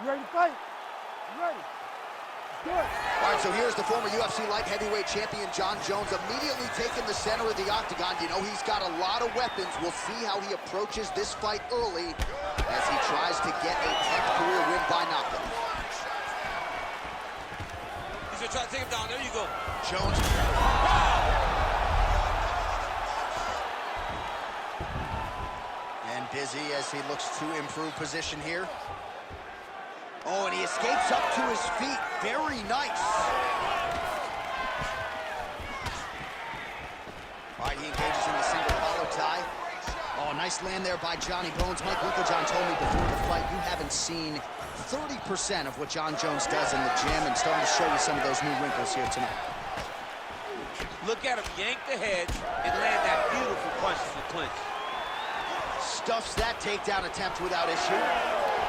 You ready to fight? You ready? Let's do it. All right, so here's the former UFC light heavyweight champion, Jon Jones, immediately taking the center of the octagon. You know, he's got a lot of weapons. We'll see how he approaches this fight early as he tries to get a 10th career win by knockout. He's gonna try to take him down. There you go. Jones. And busy as he looks to improve position here. Oh, and he escapes up to his feet. Very nice. All right, he engages in the single collar tie. Oh, nice land there by Johnny Bones. Mike Winklejohn told me before the fight, you haven't seen 30% of what Jon Jones does in the gym, and starting to show you some of those new wrinkles here tonight. Look at him yank the head and land that beautiful punch to the clinch. Stuffs that takedown attempt without issue.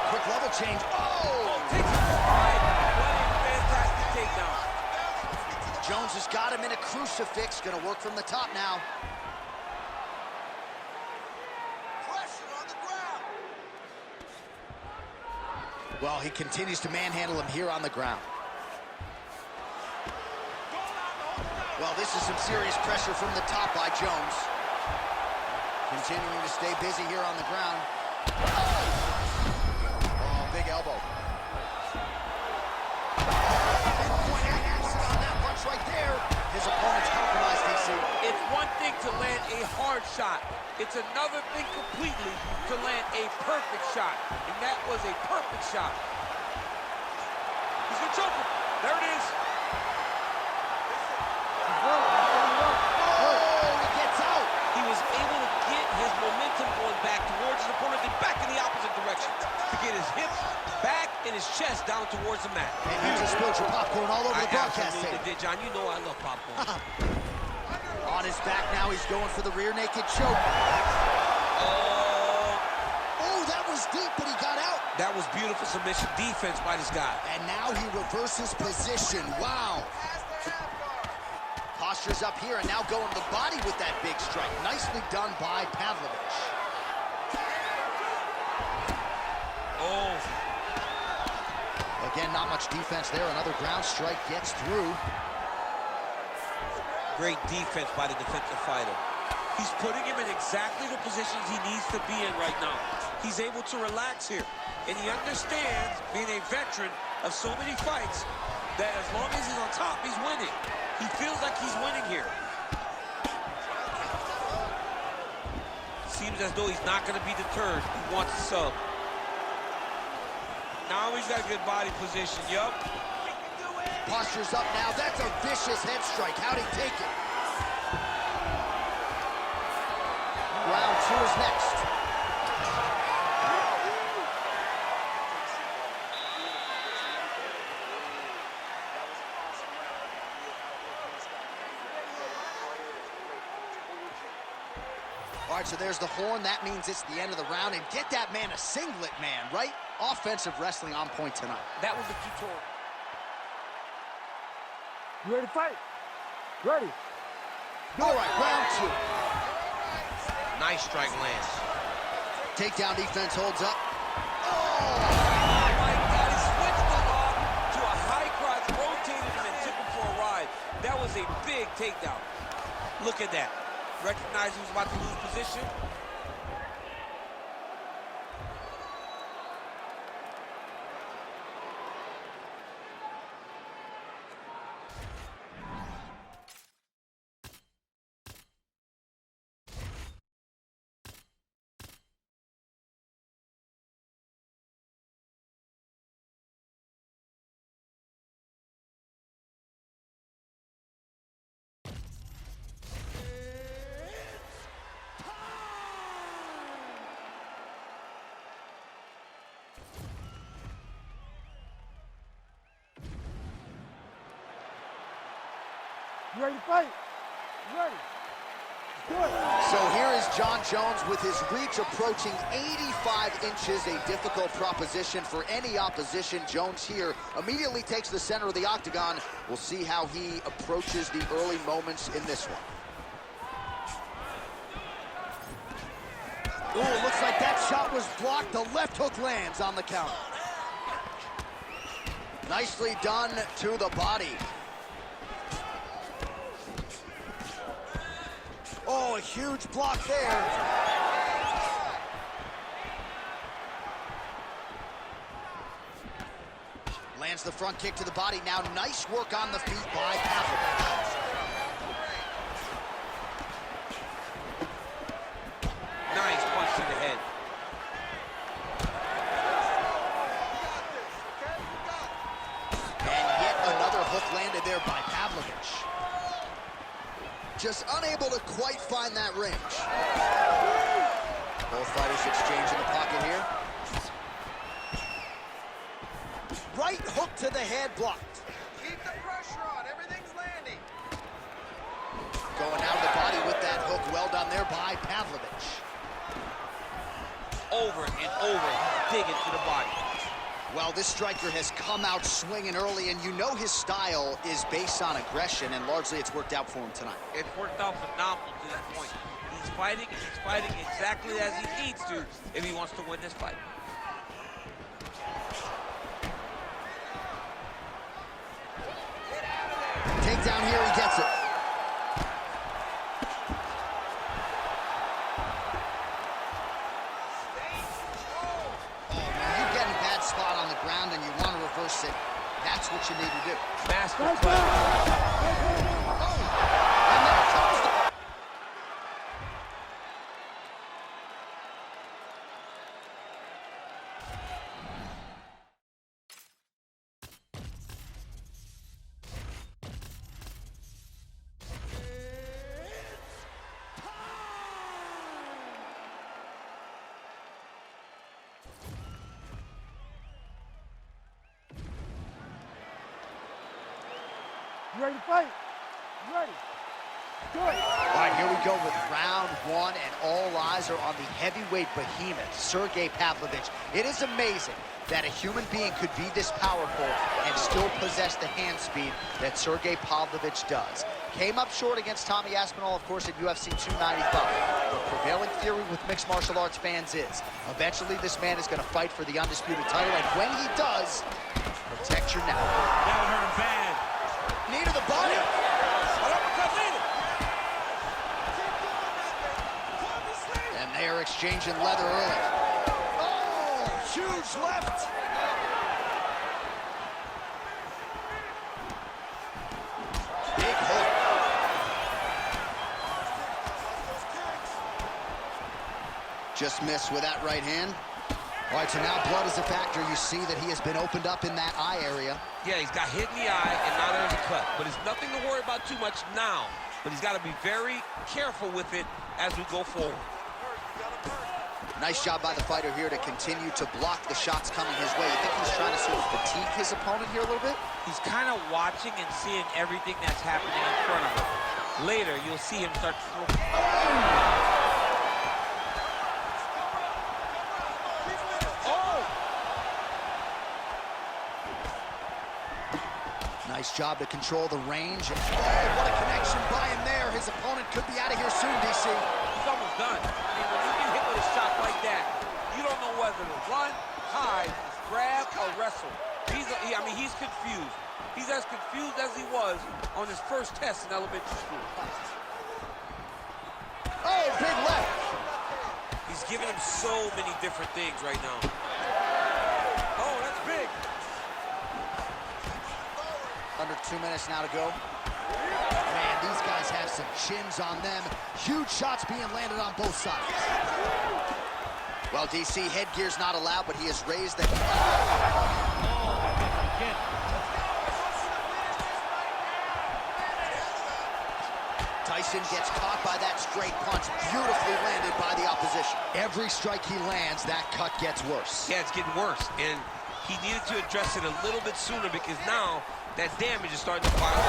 Quick level change. Oh! Takes him aside. What a fantastic takedown. Jones has got him in a crucifix. Gonna work from the top now. Pressure on the ground. Well, he continues to manhandle him here on the ground. Well, this is some serious pressure from the top by Jones. Continuing to stay busy here on the ground. Oh, big elbow. Pinpoint action on that punch right there. His opponent's compromised, DC. It's one thing to land a hard shot. It's another thing completely to land a perfect shot. And that was a perfect shot. He's gonna choke him. There it is. Get his hips back and his chest down towards the mat. And you just spilled your popcorn all over the broadcast tape. Did, John. You know I love popcorn. On his back now, he's going for the rear naked choke. Oh, that was deep, but he got out. That was beautiful submission defense by this guy. And now he reverses position. Wow. Posture's up here, and now going to the body with that big strike. Nicely done by Pavlovich. Oh. Again, not much defense there. Another ground strike gets through. Great defense by the defensive fighter. He's putting him in exactly the positions he needs to be in right now. He's able to relax here. And he understands, being a veteran of so many fights, that as long as he's on top, he's winning. He feels like he's winning here. Seems as though he's not going to be deterred. He wants to sub. Now he's got a good body position, yup. Posture's up now. That's a vicious head strike. How'd he take it? Round 2 is next. All right, so there's the horn. That means it's the end of the round. And get that man a singlet, man, right? Offensive wrestling on point tonight. That was the tutorial. You ready to fight? Ready. All right, round 2. Nice strike lands. Takedown defense holds up. Oh, my God, he switched him off to a high cross, rotated him and took him for a ride. That was a big takedown. Look at that. Recognized he was about to lose position. You ready to fight? You ready? Let's do it. So here is Jon Jones with his reach approaching 85 inches, a difficult proposition for any opposition. Jones here immediately takes the center of the octagon. We'll see how he approaches the early moments in this one. Oh, looks like that shot was blocked. The left hook lands on the counter. Nicely done to the body. Oh, a huge block there. Lands the front kick to the body. Now nice work on the feet by Pavlovich. Nice punch to the head. And yet another hook landed there by Pavlovich. Just unable to quite find that range. Both fighters exchange in the pocket here. Right hook to the head, blocked. Keep the pressure on. Everything's landing. Going out of the body with that hook. Well done there by Pavlovich. Over and over, digging to the body. Well, this striker has come out swinging early, and you know his style is based on aggression, and largely it's worked out for him tonight. It's worked out phenomenal to this point. He's fighting exactly as he needs to if he wants to win this fight. Takedown here, he gets it. Oh, man, you get in a bad spot on the ground and you want to reverse it. That's what you need to do. Master Right play. And there comes the... You ready to fight? You ready? Do it. All right, here we go with round one, and all eyes are on the heavyweight behemoth, Sergei Pavlovich. It is amazing that a human being could be this powerful and still possess the hand speed that Sergei Pavlovich does. Came up short against Tommy Aspinall, of course, at UFC 295. The prevailing theory with mixed martial arts fans is eventually this man is going to fight for the undisputed title, and when he does, protect your neck. That would hurt him bad. Knee to the body. And they are exchanging leather early. Oh, huge left. Big hook. Just missed with that right hand. All right, so now blood is a factor. You see that he has been opened up in that eye area. Yeah, he's got hit in the eye, and now there's a cut. But it's nothing to worry about too much now. But he's got to be very careful with it as we go forward. Nice job by the fighter here to continue to block the shots coming his way. You think he's trying to sort of fatigue his opponent here a little bit? He's kind of watching and seeing everything that's happening in front of him. Later, you'll see him start to throw. Nice job to control the range. Oh, what a connection by him there. His opponent could be out of here soon, DC. He's almost done. I mean, when you get hit with a shot like that, you don't know whether to run, hide, grab, or wrestle. He's confused. He's as confused as he was on his first test in elementary school. Oh, big left. He's giving him so many different things right now. Oh, that's big. Under 2 minutes now to go. Man, these guys have some chins on them. Huge shots being landed on both sides. Well, DC, headgear's not allowed, but he has raised the... Tyson gets caught by that straight punch, beautifully landed by the opposition. Every strike he lands, that cut gets worse. Yeah, it's getting worse, and he needed to address it a little bit sooner because now that damage is starting to pile up.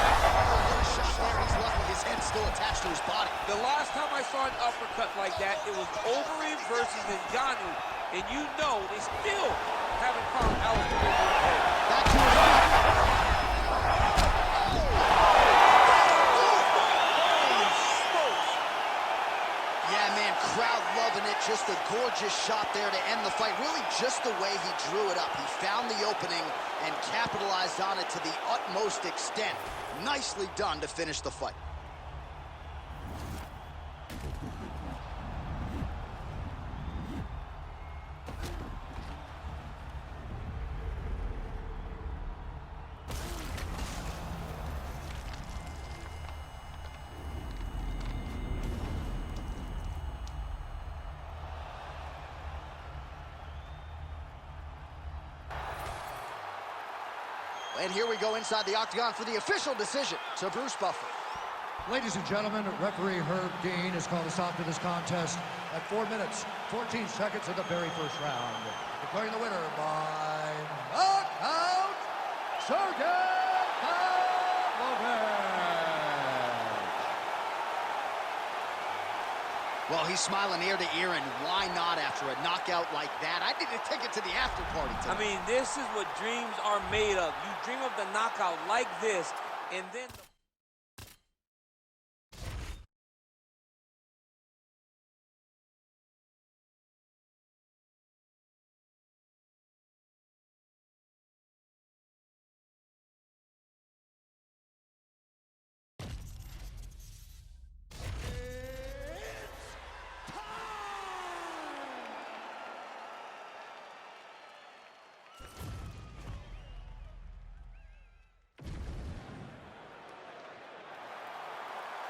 Shot there, he's lucky his head's still attached to his body. The last time I saw an uppercut like that, it was Overeem versus Ngannou, and you know they still haven't found Alistair Overeem. Back to his feet. Crowd loving it, just a gorgeous shot there to end the fight. Really just the way he drew it up. He found the opening and capitalized on it to the utmost extent. Nicely done to finish the fight. And here we go inside the octagon for the official decision to Bruce Buffer. Ladies and gentlemen, referee Herb Dean has called a stop to this contest at 4 minutes, 14 seconds of the very first round. Declaring the winner by knockout, Sergei Pavlovich. Well, he's smiling ear to ear, and why not after a knockout like that? I need a ticket to the after party tonight. I mean, this is what dreams are made of. You dream of the knockout like this, and then...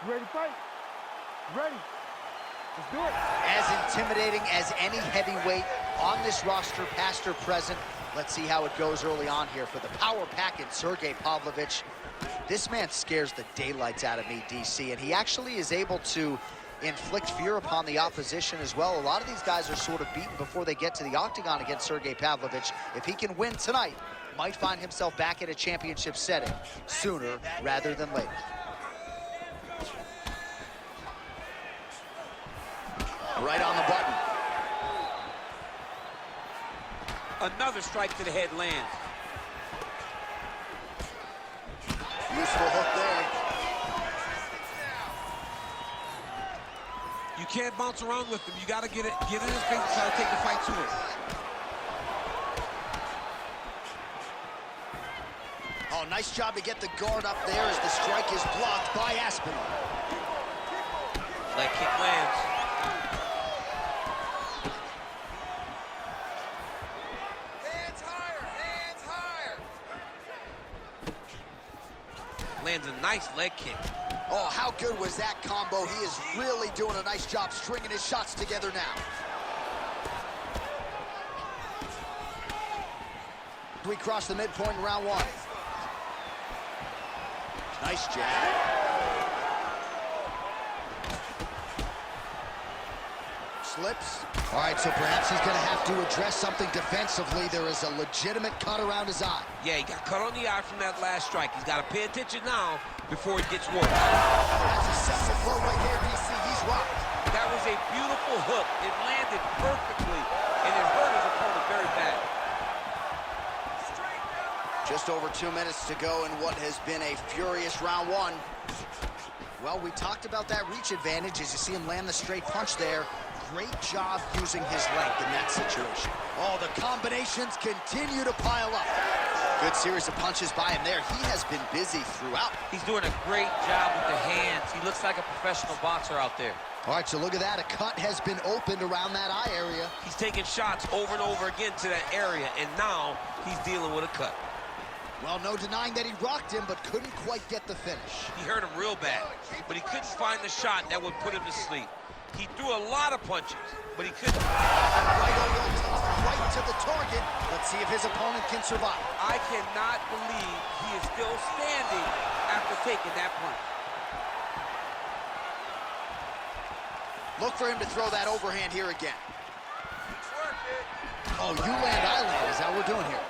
You ready to fight? You ready? Let's do it. As intimidating as any heavyweight on this roster, past or present. Let's see how it goes early on here for the power packet, Sergei Pavlovich. This man scares the daylights out of me, DC, and he actually is able to inflict fear upon the opposition as well. A lot of these guys are sort of beaten before they get to the octagon against Sergei Pavlovich. If he can win tonight, might find himself back in a championship setting sooner rather than later. Right on the button. Another strike to the head lands. Useful hook there. You can't bounce around with him. You got to get in his face and try to take the fight to him. Oh, nice job to get the guard up there as the strike is blocked by Aspen. Leg kick lands. Lands a nice leg kick. Oh, how good was that combo? He is really doing a nice job stringing his shots together now. We cross the midpoint in round one. Nice jab. Slips. All right, so perhaps he's going to have to address something defensively. There is a legitimate cut around his eye. Yeah, he got cut on the eye from that last strike. He's got to pay attention now before it gets worse. That's a separate blow right there, DC. He's rocked. That was a beautiful hook. It landed perfectly, and it hurt his opponent very bad. Just over 2 minutes to go in what has been a furious round one. Well, we talked about that reach advantage as you see him land the straight punch there. Great job using his length in that situation. Oh, the combinations continue to pile up. Good series of punches by him there. He has been busy throughout. He's doing a great job with the hands. He looks like a professional boxer out there. All right, so look at that. A cut has been opened around that eye area. He's taking shots over and over again to that area, and now he's dealing with a cut. Well, no denying that he rocked him, but couldn't quite get the finish. He hurt him real bad, but he couldn't find the shot that would put him to sleep. He threw a lot of punches, but he couldn't. Right to the target. Let's see if his opponent can survive. I cannot believe he is still standing after taking that punch. Look for him to throw that overhand here again. Oh, you land, I land. Is that what we're doing here?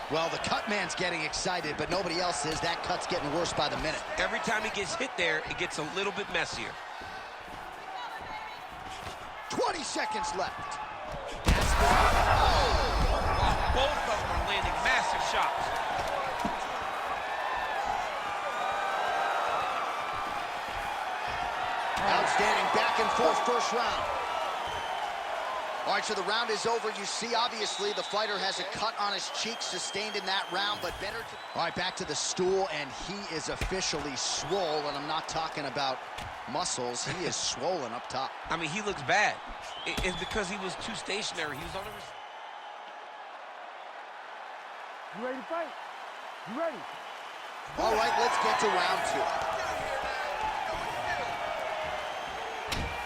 Well, the cut man's getting excited, but nobody else is. That cut's getting worse by the minute. Every time he gets hit there, it gets a little bit messier. 20 seconds left. Both of them are landing massive shots. Outstanding back and forth first round. All right, so the round is over. You see, obviously, the fighter has a cut on his cheek sustained in that round, but better to... All right, back to the stool, and he is officially swole, and I'm not talking about muscles. He is swollen up top. I mean, he looks bad. It's because he was too stationary. He was on the... You ready to fight? You ready? All right, let's get to round 2.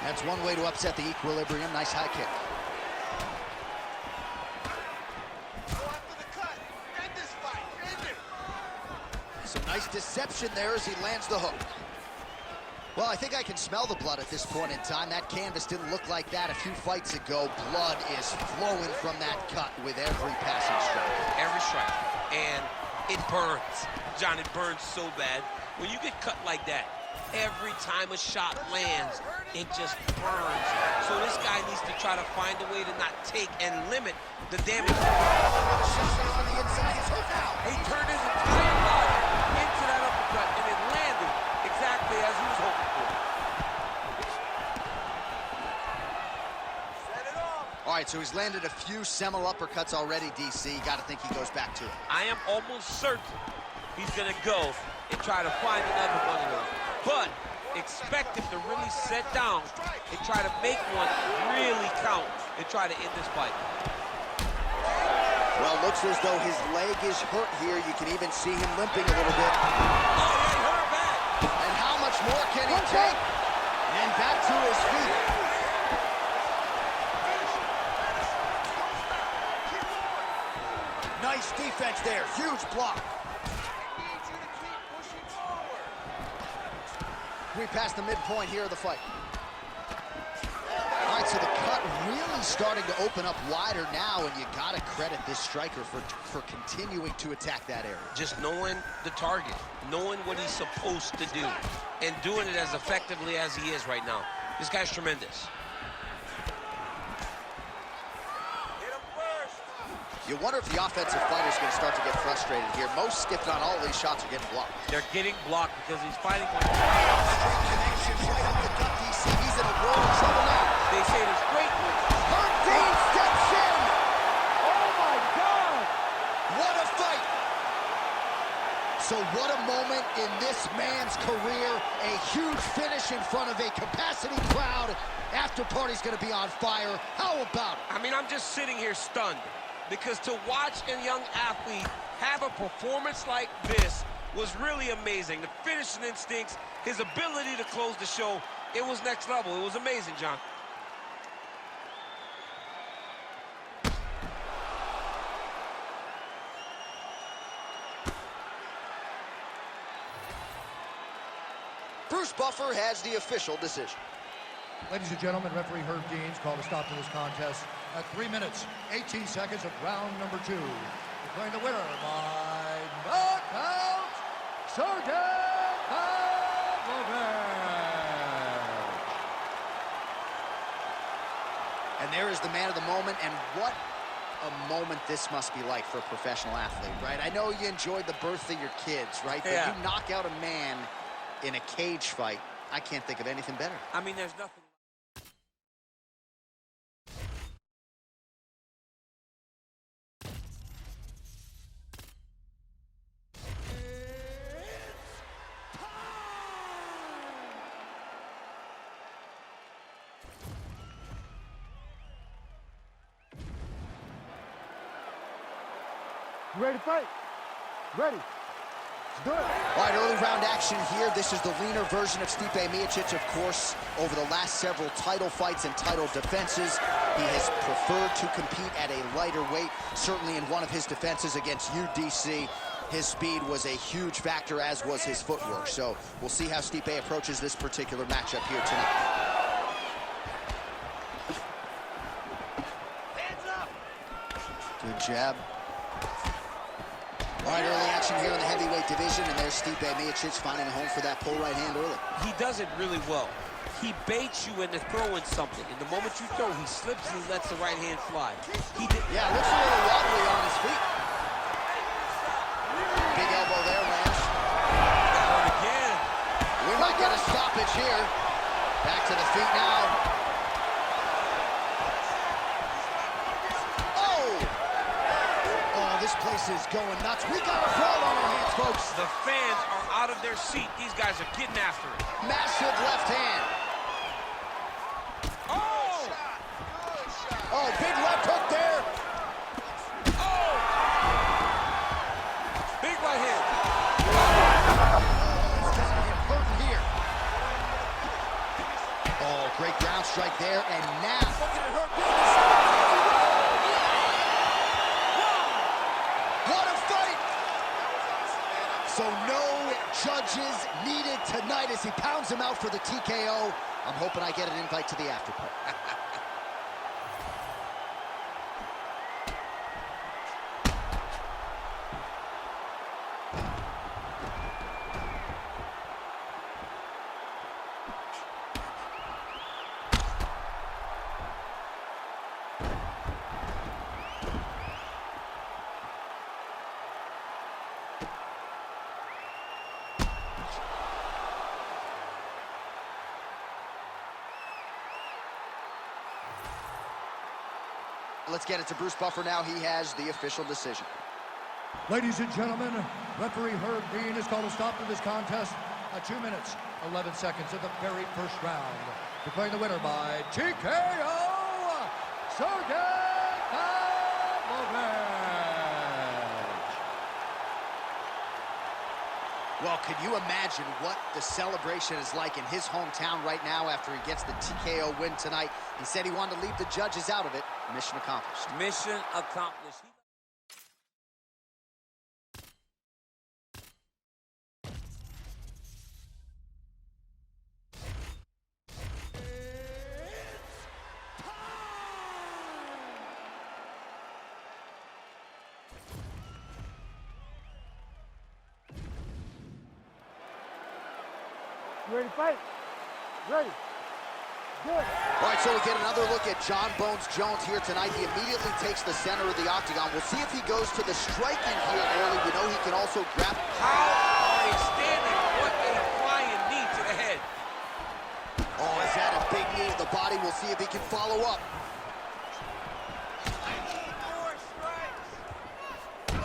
That's one way to upset the equilibrium. Nice high kick. Some nice deception there as he lands the hook. Well, I think I can smell the blood at this point in time. That canvas didn't look like that a few fights ago. Blood is flowing from that cut with every passing strike. Every strike. And it burns. John, it burns so bad. When you get cut like that, every time a shot lands, it just burns. So this guy needs to try to find a way to not take and limit the damage. On the inside, he's hurt now. He turned his entire body into that uppercut, and it landed exactly as he was hoping for. Set it off. All right, so he's landed a few seminal uppercuts already, DC. Got to think he goes back to it. I am almost certain he's going to go and try to find another one of those. But expect him to really sit down and try to make one really count and try to end this fight. Well, looks as though his leg is hurt here. You can even see him limping a little bit. Oh, yeah, he hurt bad. And how much more can he take? And back to his feet. Nice defense there. Huge block. We passed the midpoint here of the fight. All right, so the cut really starting to open up wider now, and you got to credit this striker for continuing to attack that area. Just knowing the target, knowing what he's supposed to do, and doing it as effectively as he is right now. This guy's tremendous. You wonder if the offensive fighter is going to start to get frustrated here. Most, if not all, of these shots are getting blocked. They're getting blocked because he's fighting one. Straight connection right up the gut, DC. He's in a world of trouble now. They say the straight one. Dean steps in. Oh my God! What a fight. So what a moment in this man's career. A huge finish in front of a capacity crowd. After party's going to be on fire. How about it? I mean, I'm just sitting here stunned. Because to watch a young athlete have a performance like this was really amazing. The finishing instincts, his ability to close the show, it was next level. It was amazing, John. Bruce Buffer has the official decision. Ladies and gentlemen, referee Herb Dean's called a stop to this contest at 3 minutes, 18 seconds of round number 2. Declaring the winner by knockout, Sergei Pavlovich. And there is the man of the moment, and what a moment this must be like for a professional athlete, right? I know you enjoyed the birth of your kids, right? But Yeah. you knock out a man in a cage fight, I can't think of anything better. I mean, there's nothing. You ready to fight? Ready. Let's do it. All right, early round action here. This is the leaner version of Stipe Miocic, of course. Over the last several title fights and title defenses, he has preferred to compete at a lighter weight. Certainly in one of his defenses against UDC, his speed was a huge factor, as was his footwork. So we'll see how Stipe approaches this particular matchup here tonight. Hands up. Good jab. All right, early action here in the heavyweight division, and there's Stipe Miocic finding a home for that pull right hand early. He does it really well. He baits you into throwing something, and the moment you throw, he slips and he lets the right hand fly. He did. Yeah, looks a little wobbly on his feet. Big elbow there, Lance. Again. We might get a stoppage here. Back to the feet now. place is going nuts. We got a brawl on our hands, folks. The fans are out of their seat. These guys are getting after it. Massive left hand. Oh! Oh, big left hook there. Oh! Big right hand. Hurt here. Oh, great ground strike there, and now. What a fight! So no judges needed tonight as he pounds him out for the TKO. I'm hoping I get an invite to the after party. Let's get it to Bruce Buffer now. He has the official decision. Ladies and gentlemen, referee Herb Dean has called a stop to this contest at 2 minutes, 11 seconds of the very first round. Declaring the winner by TKO, Sergei Pavlovich. Well, could you imagine what the celebration is like in his hometown right now after he gets the TKO win tonight? He said he wanted to leave the judges out of it. Mission accomplished. Mission accomplished. You ready to fight? Ready. Good. All right, so we get another look at John Bones Jones here tonight. He immediately takes the center of the octagon. We'll see if he goes to the striking here early. We know he can also grab. How are they standing? What a flying knee to the head. Oh, is that a big knee to the body? We'll see if he can follow up.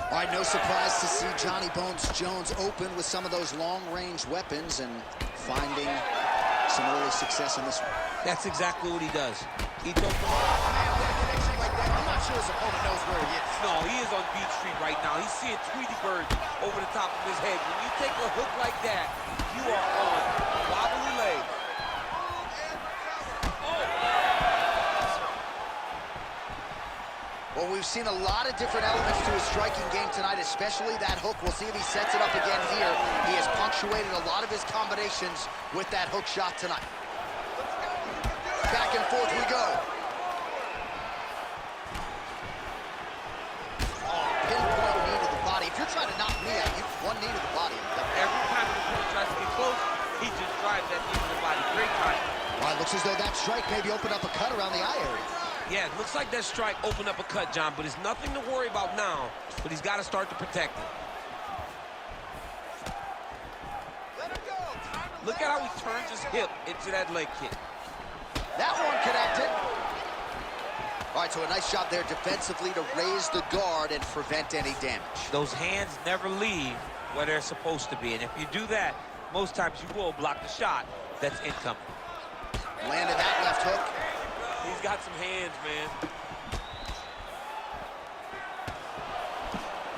All right, no surprise to see Johnny Bones Jones open with some of those long-range weapons and finding some early success in this one. That's exactly what he does. He don't. I'm not sure his opponent knows where he is. No, he is on Beach Street right now. He's seeing Tweety Bird over the top of his head. When you take a hook like that, you are on wobbly legs. Well, we've seen a lot of different elements to his striking game tonight, especially that hook. We'll see if he sets it up again here. He has punctuated a lot of his combinations with that hook shot tonight. Back and forth we go. Oh, pinpoint knee to the body. If you're trying to knock me out, you one knee to the body. Every time the opponent tries to get close, he just drives that knee to the body. Great time. Well, it looks as though that strike maybe opened up a cut around the eye area. Yeah, it looks like that strike opened up a cut, John, but it's nothing to worry about now, but he's got to start to protect it. Look at how he turns his hip into that leg kick. That one connected. All right, so a nice shot there defensively to raise the guard and prevent any damage. Those hands never leave where they're supposed to be, and if you do that, most times you will block the shot that's incoming. Landed that left hook. He's got some hands, man.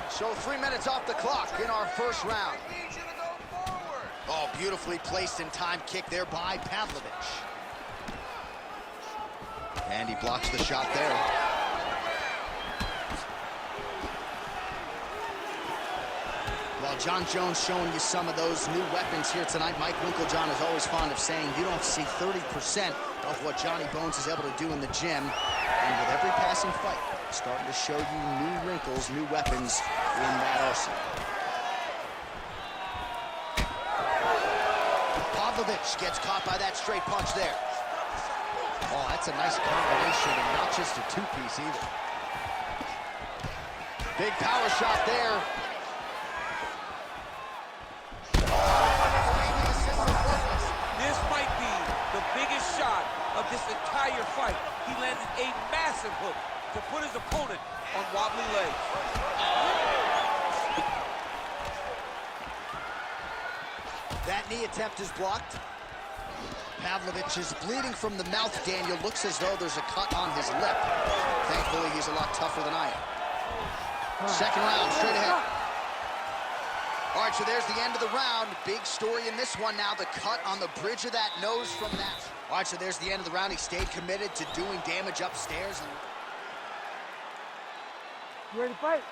So 3 minutes off the clock in our first round. Oh, beautifully placed in time kick there by Pavlovich. And he blocks the shot there. Well, John Jones showing you some of those new weapons here tonight. Mike Winklejohn is always fond of saying you don't see 30% of what Johnny Bones is able to do in the gym. And with every passing fight, starting to show you new wrinkles, new weapons in that arsenal. Pavlovich gets caught by that straight punch there. Oh, that's a nice combination and not just a two-piece either. Big power shot there. This might be the biggest shot of this entire fight. He landed a massive hook to put his opponent on wobbly legs. That knee attempt is blocked. Pavlovich is bleeding from the mouth, Daniel. Looks as though there's a cut on his lip. Thankfully, he's a lot tougher than I am. Second round, straight ahead. All right, so there's the end of the round. Big story in this one now, the cut on the bridge of that nose from that. All right, so there's the end of the round. He stayed committed to doing damage upstairs. You ready to fight?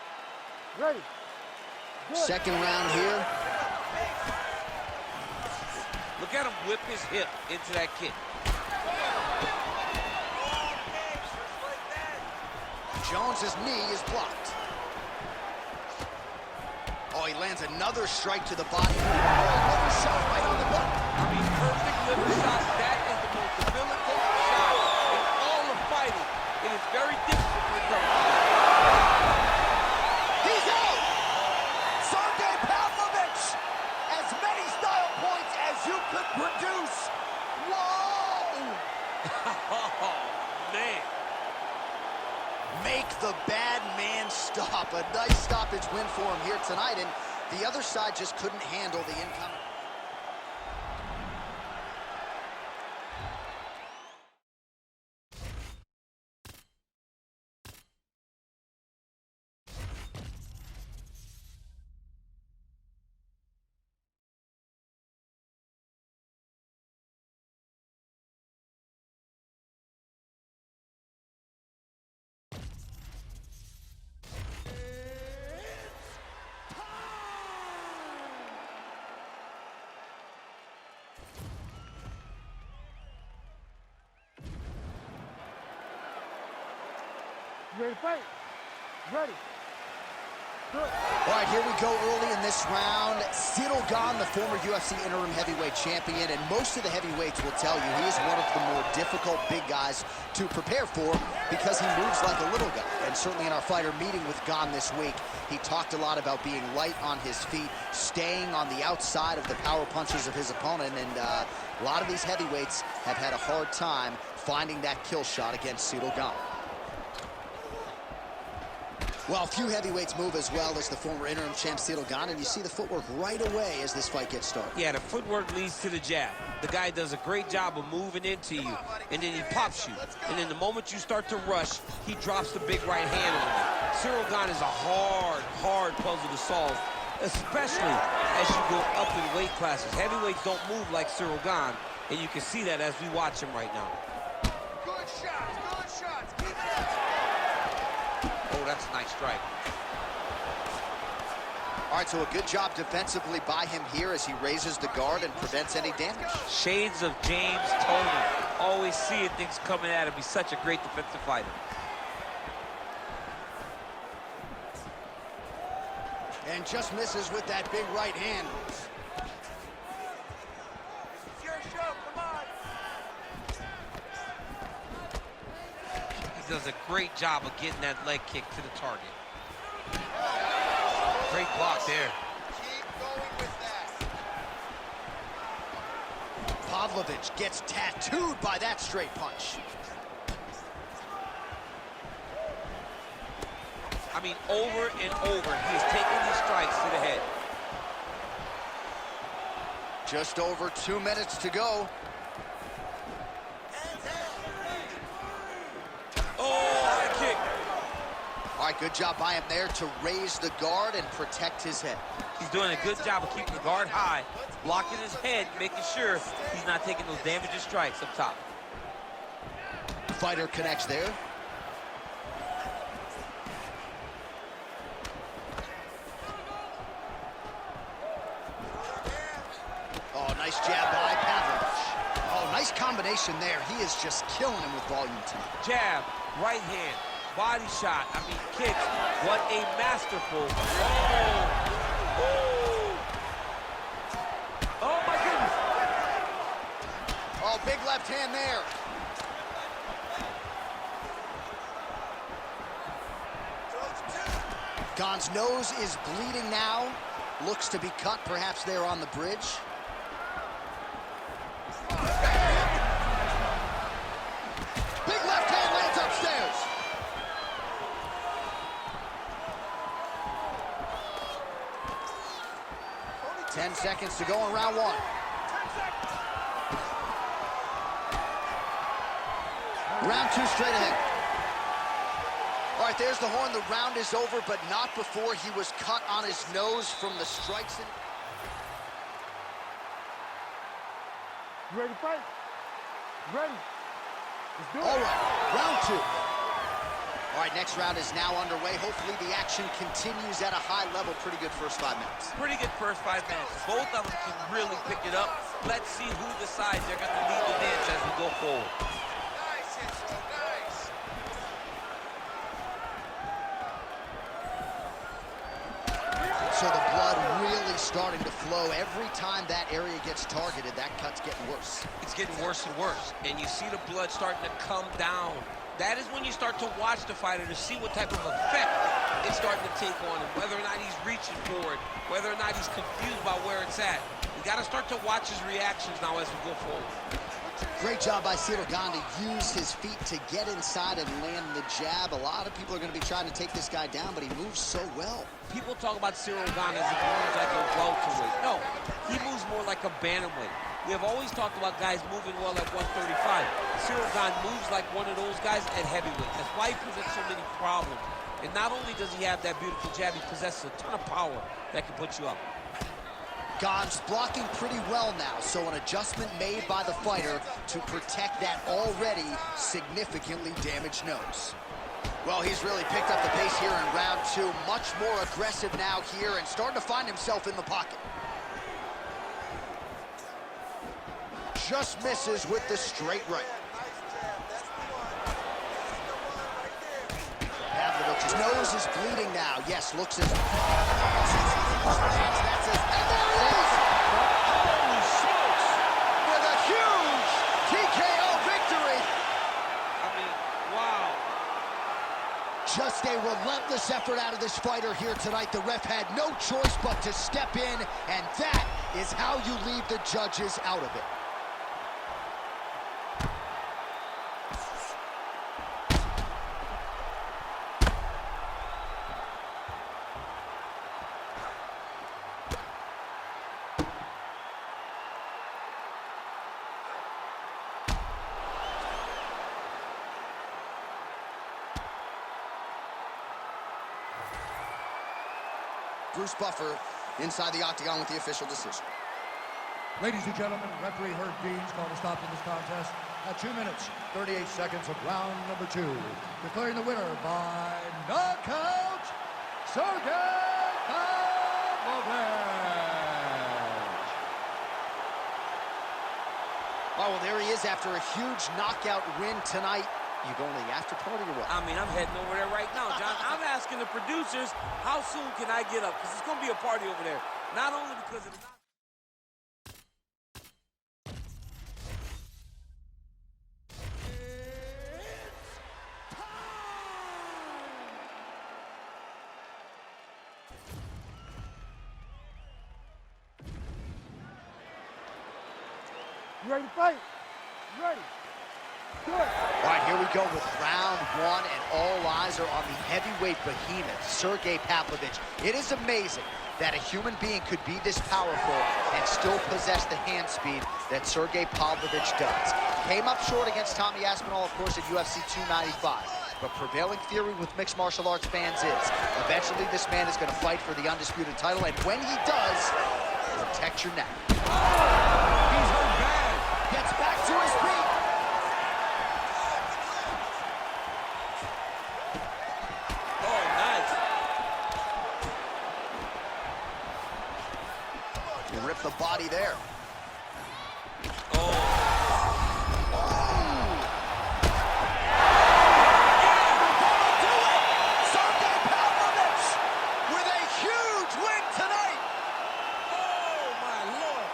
Ready. Good. Second round here. Look at him whip his hip into that kick. Jones's knee is blocked. Oh, he lands another strike to the body. Oh, liver shot right on the button. I mean, perfect liver shot. That is the most debilitating shot in all of fighting. It is very difficult to recover. He's out! Sergei Pavlovich! As many style points as you could produce. Whoa! Oh, man. Make the bad man stop. A nice stoppage win for him here tonight, and the other side just couldn't handle the incoming. You ready to fight? Ready. Good. All right, here we go early in this round. Sergei, the former UFC interim heavyweight champion, and most of the heavyweights will tell you he is one of the more difficult big guys to prepare for because he moves like a little guy. And certainly in our fighter meeting with Gane this week, he talked a lot about being light on his feet, staying on the outside of the power punches of his opponent, and a lot of these heavyweights have had a hard time finding that kill shot against Sergei. Well, a few heavyweights move as well as the former interim champ Sergei, and you see the footwork right away as this fight gets started. Yeah, the footwork leads to the jab. The guy does a great job of moving into you, and then he pops you. And then the moment you start to rush, he drops the big right hand on you. Sergei is a hard puzzle to solve, especially as you go up in weight classes. Heavyweights don't move like Sergei, and you can see that as we watch him right now. Good shots, keep it up. Oh, that's a nice strike. All right, so a good job defensively by him here as he raises the guard and prevents any damage. Shades of James Toney. Always seeing things coming at him. He's such a great defensive fighter. And just misses with that big right hand. It's your show, come on. He does a great job of getting that leg kick to the target. Great block there. Keep going with that. Pavlovich gets tattooed by that straight punch. I mean, over and over, he is taking these strikes to the head. Just over 2 minutes to go. Oh, high kick. All right, good job by him there to raise the guard and protect his head. He's doing a good job of keeping the guard high, blocking his head, making sure he's not taking those damaging strikes up top. Fighter connects there. Oh, nice jab by Pavlovich. Oh, nice combination there. He is just killing him with volume tonight. Jab, right hand, body shot. I mean, kicks. What a masterful. Oh, my goodness. Oh, big left hand there. Gane's nose is bleeding now. Looks to be cut, perhaps there on the bridge. Big left hand lands upstairs. 10 seconds to go in round one. Round two straight ahead. All right, there's the horn. The round is over, but not before he was cut on his nose from the strikes. You ready to fight? You ready? Let's do it. All right, round two. All right, next round is now underway. Hopefully the action continues at a high level. Pretty good first 5 minutes. Pretty good first 5 minutes. Both of them can really pick it up. Let's see who decides they're going to lead the dance as we go forward. Nice, Israel, nice. So the blood really starting to flow. Every time that area gets targeted, that cut's getting worse. It's getting worse and worse, and you see the blood starting to come down. That is when you start to watch the fighter to see what type of effect it's starting to take on him, whether or not he's reaching for it, whether or not he's confused about where it's at. You got to start to watch his reactions now as we go forward. Great job by Sergei to use his feet to get inside and land the jab. A lot of people are going to be trying to take this guy down, but he moves so well. People talk about Sergei as if he moves like a welterweight. No, he moves more like a bantamweight. We have always talked about guys moving well at 135. Sergei moves like one of those guys at heavyweight. That's why he presents so many problems. And not only does he have that beautiful jab, he possesses a ton of power that can put you up. Gon's blocking pretty well now, so an adjustment made by the fighter to protect that already significantly damaged nose. Well, he's really picked up the pace here in round two. Much more aggressive now here and starting to find himself in the pocket. Just misses with the straight right. Pavlovich's nose is bleeding now. Yes, looks as... That's his... And there it is! Holy smokes! With a huge TKO victory! I mean, wow. Just a relentless effort out of this fighter here tonight. The ref had no choice but to step in, and that is how you leave the judges out of it. Bruce Buffer inside the octagon with the official decision. Ladies and gentlemen, referee Herb Dean's called a stop to this contest at 2 minutes, 38 seconds of round number 2. Declaring the winner by knockout, Sergei Pavlovich. Oh, well, there he is after a huge knockout win tonight. You going to the after party or what? I mean, I'm heading over there right now, John. I'm asking the producers, how soon can I get up? Because it's going to be a party over there. Not only because of the... You ready to fight? You ready? Do it. All right, here we go with round one, and all eyes are on the heavyweight behemoth, Sergei Pavlovich. It is amazing that a human being could be this powerful and still possess the hand speed that Sergei Pavlovich does. Came up short against Tommy Aspinall, of course, at UFC 295. But prevailing theory with mixed martial arts fans is eventually this man is going to fight for the undisputed title, and when he does, protect your neck. He's hurt bad. Gets back to his feet. Oh, nice. You rip the body there. Oh. Sergei Pavlovich with a huge win tonight. Oh, my Lord.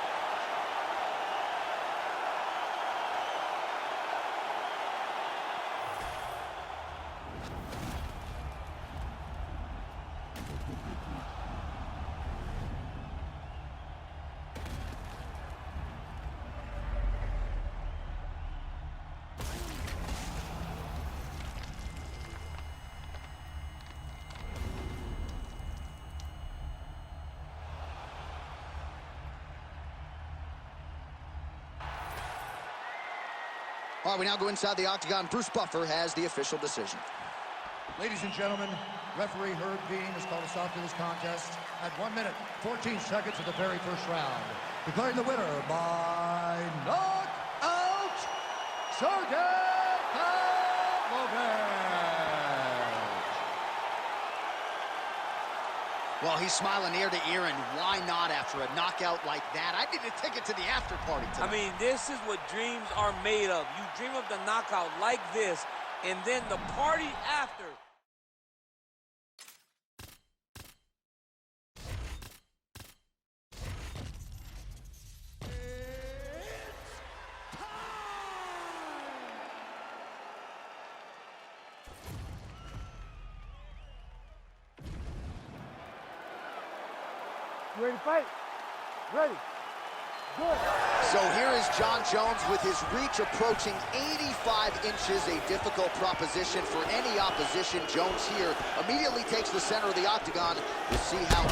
All right, we now go inside the octagon. Bruce Buffer has the official decision. Ladies and gentlemen, referee Herb Dean has called a stop to this contest at 1 minute, 14 seconds of the very first round. Declaring the winner by knockout, Sergei Pavlovich. Well, he's smiling ear to ear, and why not after a knockout like that? I need a ticket to the after party tonight. I mean, this is what dreams are made of. You dream of the knockout like this, and then the party after. You ready to fight? Ready. Good. So here is Jon Jones with his reach approaching 85 inches, a difficult proposition for any opposition. Jones here immediately takes the center of the octagon. We'll see how...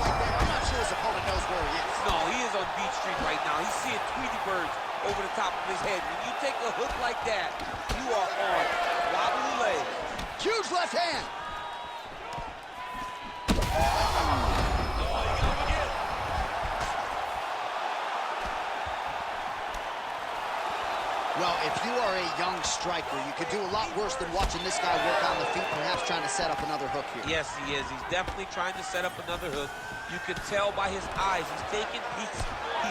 I'm not sure his opponent knows where he is. No, he is on Beach Street right now. He's seeing Tweety birds over the top of his head. When you take a hook like that, you are on wobbly legs. Huge left hand. Well, if you are a young striker, you could do a lot worse than watching this guy work on the feet, perhaps trying to set up another hook here. Yes, he is. He's definitely trying to set up another hook. You can tell by his eyes. He's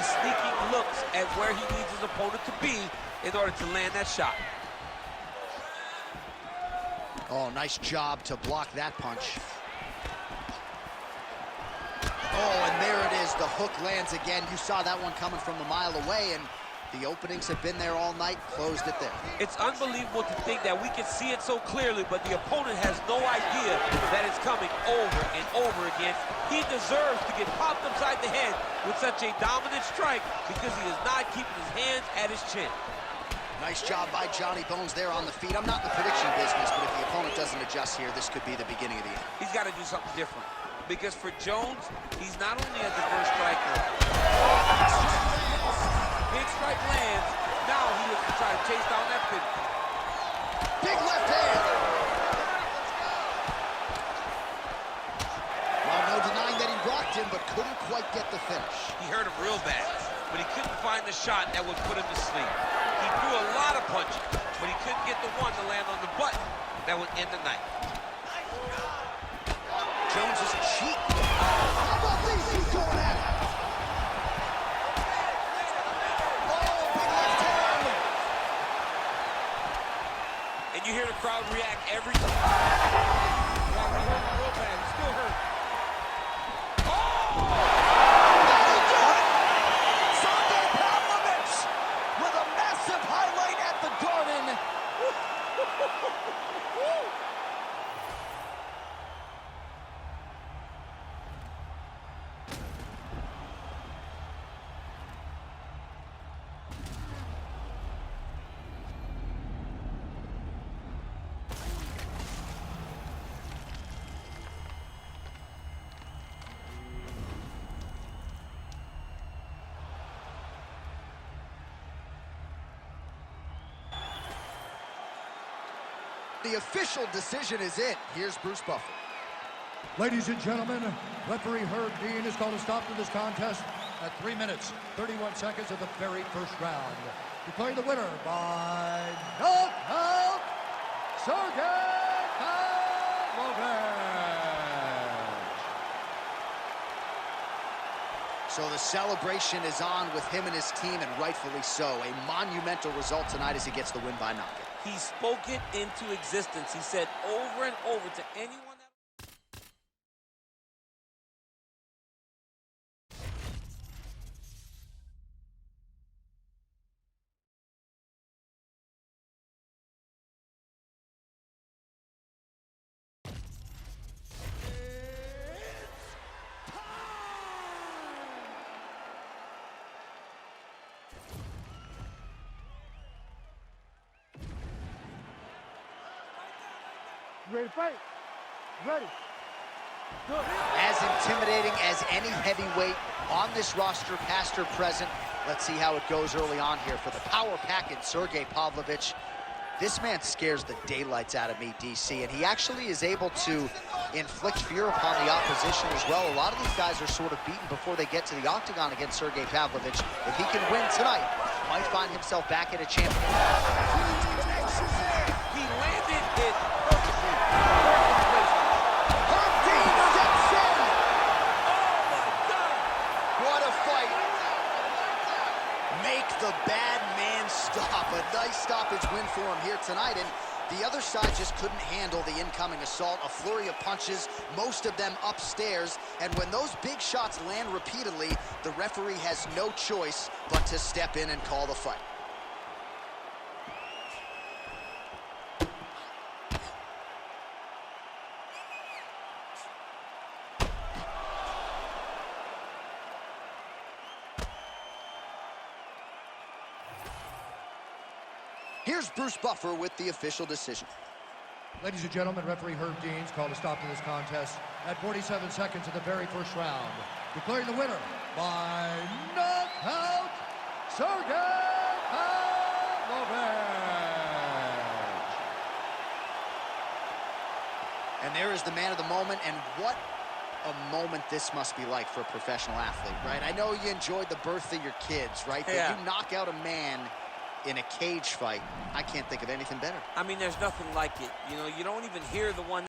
sneaking looks at where he needs his opponent to be in order to land that shot. Oh, nice job to block that punch. Oh, and there it is. The hook lands again. You saw that one coming from a mile away, and the openings have been there all night, closed it there. It's unbelievable to think that we can see it so clearly, but the opponent has no idea that it's coming over and over again. He deserves to get popped upside the head with such a dominant strike because he is not keeping his hands at his chin. Nice job by Johnny Bones there on the feet. I'm not in the prediction business, but if the opponent doesn't adjust here, this could be the beginning of the end. He's got to do something different because for Jones, he's not only a diverse striker. Big strike lands. Now he looks to try to chase down that finish. Big left hand. Well, no denying that he rocked him, but couldn't quite get the finish. He hurt him real bad, but he couldn't find the shot that would put him to sleep. He threw a lot of punches, but he couldn't get the one to land on the button that would end the night. Jones's cheek. How about these? He's going at it. You hear the crowd react every time. Wow, he hurt real bad. He's still hurt. Oh! Sergei Pavlovich with a massive highlight at the Garden. The official decision is in. Here's Bruce Buffer. Ladies and gentlemen, referee Herb Dean has called a stop to this contest at 3 minutes, 31 seconds of the very first round. Declaring the winner by knockout, Sergei Pavlovich. So the celebration is on with him and his team, and rightfully so. A monumental result tonight as he gets the win by knockout. He spoke it into existence. He said over and over to anyone that... You ready to fight? Ready. Good. As intimidating as any heavyweight on this roster, past or present, Let's see how it goes early on here for the power packet, Sergei Pavlovich. This man scares the daylights out of me, DC, and he actually is able to inflict fear upon the opposition as well. A lot of these guys are sort of beaten before they get to the octagon against Sergei Pavlovich. If he can win tonight, might find himself back at a champion. He landed it perfectly. Herb Dean steps in. Oh, my God. What a fight. Make the bad man stop. A nice stoppage win for him here tonight, and the other side just couldn't handle the incoming assault. A flurry of punches, most of them upstairs, and when those big shots land repeatedly, the referee has no choice but to step in and call the fight. Here's Bruce Buffer with the official decision. Ladies and gentlemen, referee Herb Dean's called a stop to this contest at 47 seconds of the very first round, declaring the winner by knockout, Sergei Pavlovich. And there is the man of the moment, and what a moment this must be like for a professional athlete, right? I know you enjoyed the birth of your kids, right? Yeah. But you knock out a man in a cage fight, I can't think of anything better. I mean, there's nothing like it. You know, you don't even hear the one